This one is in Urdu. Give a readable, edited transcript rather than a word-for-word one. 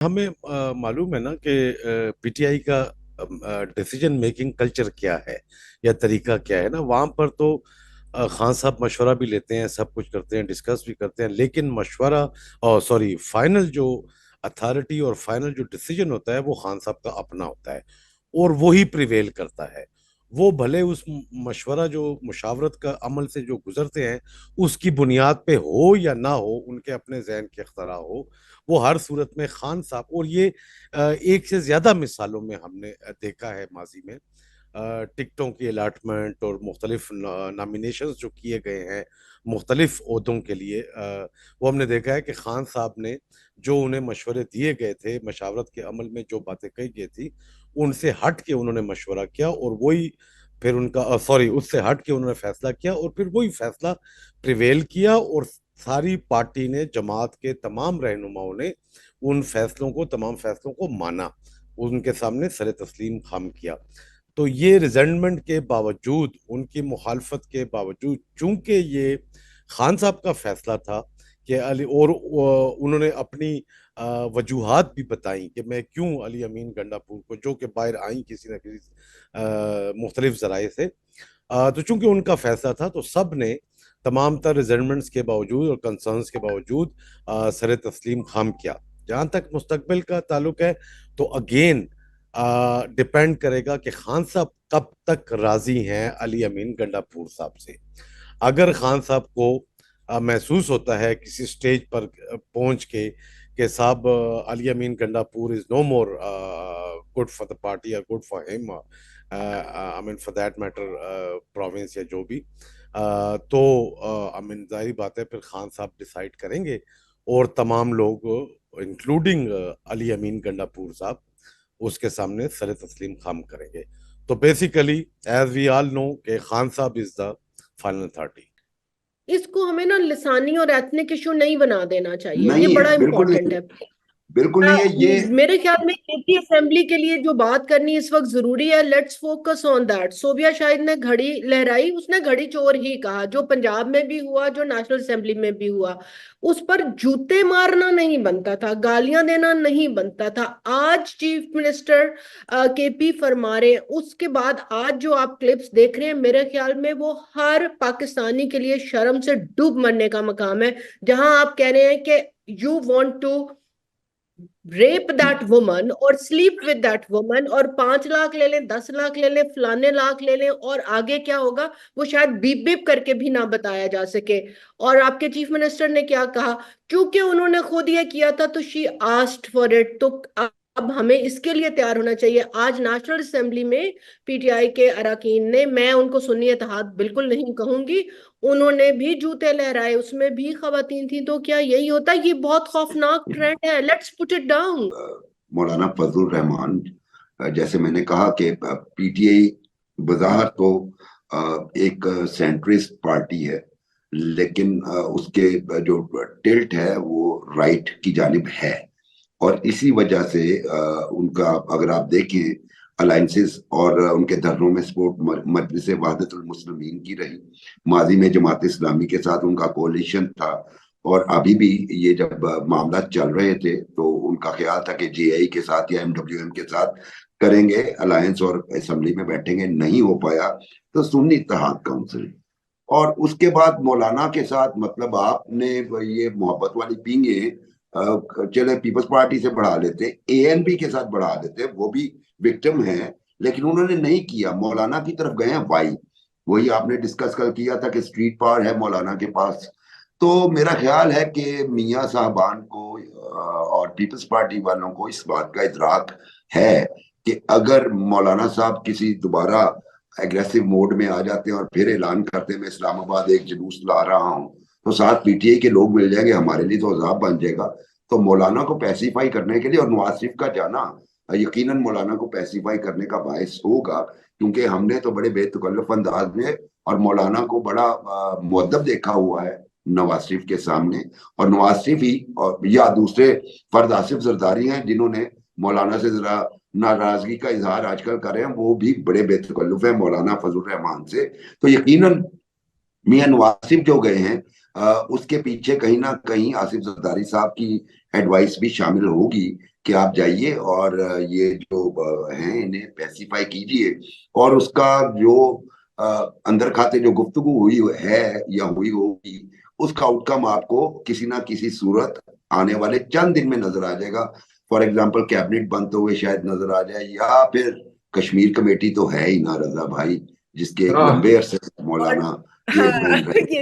ہمیں معلوم ہے نا کہ پی ٹی آئی کا ڈیسیجن میکنگ کلچر کیا ہے یا طریقہ کیا ہے نا. وہاں پر تو خان صاحب مشورہ بھی لیتے ہیں، سب کچھ کرتے ہیں، ڈسکس بھی کرتے ہیں، لیکن مشورہ اور سوری فائنل جو اتھارٹی اور فائنل جو ڈیسیجن ہوتا ہے وہ خان صاحب کا اپنا ہوتا ہے اور وہی پریویل کرتا ہے. وہ بھلے اس مشورہ جو مشاورت کا عمل سے جو گزرتے ہیں اس کی بنیاد پہ ہو یا نہ ہو، ان کے اپنے ذہن کے اختراع ہو، وہ ہر صورت میں خان صاحب. اور یہ ایک سے زیادہ مثالوں میں ہم نے دیکھا ہے ماضی میں، ٹکٹوں کی الاٹمنٹ اور مختلف نامینیشنز جو کیے گئے ہیں مختلف عہدوں کے لیے، وہ ہم نے دیکھا ہے کہ خان صاحب نے جو انہیں مشورے دیے گئے تھے، مشاورت کے عمل میں جو باتیں کہی گئی تھی، ان سے ہٹ کے انہوں نے مشورہ کیا اور وہی پھر ان کا سوری اس سے ہٹ کے انہوں نے فیصلہ کیا اور پھر وہی فیصلہ پریویل کیا. اور ساری پارٹی نے، جماعت کے تمام رہنماؤں نے ان فیصلوں کو، تمام فیصلوں کو مانا، ان کے سامنے سر تسلیم خم کیا. تو یہ ریزنٹمنٹ کے باوجود، ان کی مخالفت کے باوجود، چونکہ یہ خان صاحب کا فیصلہ تھا کہ علی، اور انہوں نے اپنی وجوہات بھی بتائیں کہ میں کیوں علی امین گنڈا پور کو، جو کہ باہر آئیں کسی نہ کسی مختلف ذرائع سے، تو چونکہ ان کا فیصلہ تھا تو سب نے تمام تر ریزرومنٹس کے باوجود اور کنسرنس کے باوجود سر تسلیم خم کیا. جہاں تک مستقبل کا تعلق ہے تو اگین ڈپینڈ کرے گا کہ خان صاحب کب تک راضی ہیں علی امین گنڈا پور صاحب سے. اگر خان صاحب کو محسوس ہوتا ہے کسی سٹیج پر پہنچ کے کہ صاحب علی Amin Gandapur is no more good for the party اور گڈ فار ہم، I mean for that matter province یا جو بھی، تو آئی مین ظاہری بات ہے پھر خان صاحب ڈیسائیڈ کریں گے اور تمام لوگ انکلوڈنگ علی امین گنڈا پور صاحب اس کے سامنے سر تسلیم خم کریں گے. تو بیسیکلی ایز وی آل نو کہ خان صاحب از دا فائنل اتھارٹی. اس کو ہمیں نا لسانی اور ایتھنک ایشو نہیں بنا دینا چاہیے، یہ نہیں ہے، بڑا بالکل امپورٹنٹ نہیں، ہے. بالکل نہیں ہے یہ. میرے خیال میں اے پی اسمبلی کے لیے جو بات کرنی اس وقت ضروری ہے، let's focus on that. Sobia شاہد نے گھڑی لہرائی، اس نے گھڑی چور ہی کہا، جو پنجاب میں بھی ہوا، جو نیشنل اسمبلی میں بھی ہوا. اس پر جوتے مارنا نہیں بنتا تھا، گالیاں دینا نہیں بنتا تھا. آج چیف منسٹر کے پی فرما رہے ہیں، اس کے بعد آج جو آپ کلپس دیکھ رہے ہیں، میرے خیال میں وہ ہر پاکستانی کے لیے شرم سے ڈوب مرنے کا مقام ہے. جہاں آپ کہہ رہے ہیں کہ you want to rape that woman اور سلیپ ود دیٹ وومن، اور 5 لاکھ لے لیں، 10 لاکھ لے لیں، فلانے لاکھ لے لیں، اور آگے کیا ہوگا وہ شاید بیپ بیپ کر کے بھی نہ بتایا جا سکے. اور آپ کے چیف منسٹر نے کیا کہا، کیونکہ انہوں نے خود یہ کیا تھا تو شی آسکڈ فار اٹ. تو اب ہمیں اس کے لیے تیار ہونا چاہیے. آج نیشنل اسمبلی میں پی ٹی آئی کے اراکین نے، میں ان کو سنی اتحاد بالکل نہیں کہوں گی، انہوں نے بھی جوتے لہرائے، اس میں بھی خواتین تھیں. تو کیا یہی ہوتا ہے؟ یہ بہت خوفناک ٹرینڈ ہے. Let's put it down. مولانا فضل الرحمان، جیسے میں نے کہا کہ پی ٹی آئی بظاہر تو ایک سینٹرسٹ پارٹی ہے، لیکن اس کے جو ٹلٹ ہے وہ رائٹ کی جانب ہے. اور اسی وجہ سے ان کا اگر آپ دیکھیں الائنسز اور ان کے دھرنوں میں سپورٹ مجلس وحدت المسلمین کی رہی. ماضی میں جماعت اسلامی کے ساتھ ان کا کولیشن تھا، اور ابھی بھی یہ جب معاملات چل رہے تھے تو ان کا خیال تھا کہ جے آئی کے ساتھ یا MWM کے ساتھ کریں گے الائنس اور اسمبلی میں بیٹھیں گے. نہیں ہو پایا تو سنی اتحاد کونسل. اور اس کے بعد مولانا کے ساتھ مطلب آپ نے یہ محبت والی پینگیں چلے پیپلز پارٹی سے بڑھا لیتے، ANP کے ساتھ بڑھا لیتے، وہ بھی وکٹم ہیں، لیکن انہوں نے نہیں کیا. مولانا کی طرف گئے ہیں. وائی؟ وہی آپ نے ڈسکس کل کیا تھا کہ سٹریٹ پاور ہے مولانا کے پاس. تو میرا خیال ہے کہ میاں صاحبان کو اور پیپلز پارٹی والوں کو اس بات کا ادراک ہے کہ اگر مولانا صاحب کسی دوبارہ ایگریسو موڈ میں آ جاتے ہیں اور پھر اعلان کرتے ہیں میں اسلام آباد ایک جلوس لا رہا ہوں، تو ساتھ پی ٹی آئی کے لوگ مل جائیں گے، ہمارے لیے تو عذاب بن جائے گا. تو مولانا کو پیسیفائی کرنے کے لیے، اور نواز شریف کا جانا یقیناً مولانا کو پیسیفائی کرنے کا باعث ہوگا، کیونکہ ہم نے تو بڑے بے تکلف انداز میں اور مولانا کو بڑا مؤدب دیکھا ہوا ہے نواز شریف کے سامنے. اور نواز شریف ہی یا دوسرے فرد آصف زرداری ہیں جنہوں نے مولانا سے ذرا ناراضگی کا اظہار آج کل کر رہے ہیں، وہ بھی بڑے بے تکلف ہیں مولانا فضل الرحمان سے. تو یقیناً میاں نواز شریف جو گئے ہیں اس کے پیچھے کہیں نہ کہیں آصف زرداری صاحب کی ایڈوائس بھی شامل ہوگی کہ آپ جائیے اور یہ جو ہیں انہیں پیسیفائی کیجئے، اور اس کا جو اندر کھاتے جو گفتگو ہوئی ہے یا ہوئی ہوگی، اس کا آؤٹ کم آپ کو کسی نہ کسی صورت آنے والے چند دن میں نظر آ جائے گا. فار ایگزامپل کیبنٹ بنتے ہوئے شاید نظر آ جائے، یا پھر کشمیر کمیٹی تو ہے ہی نا رضا بھائی، جس کے ایک لمبے عرصے سے مولانا یہ بول رہے ہیں.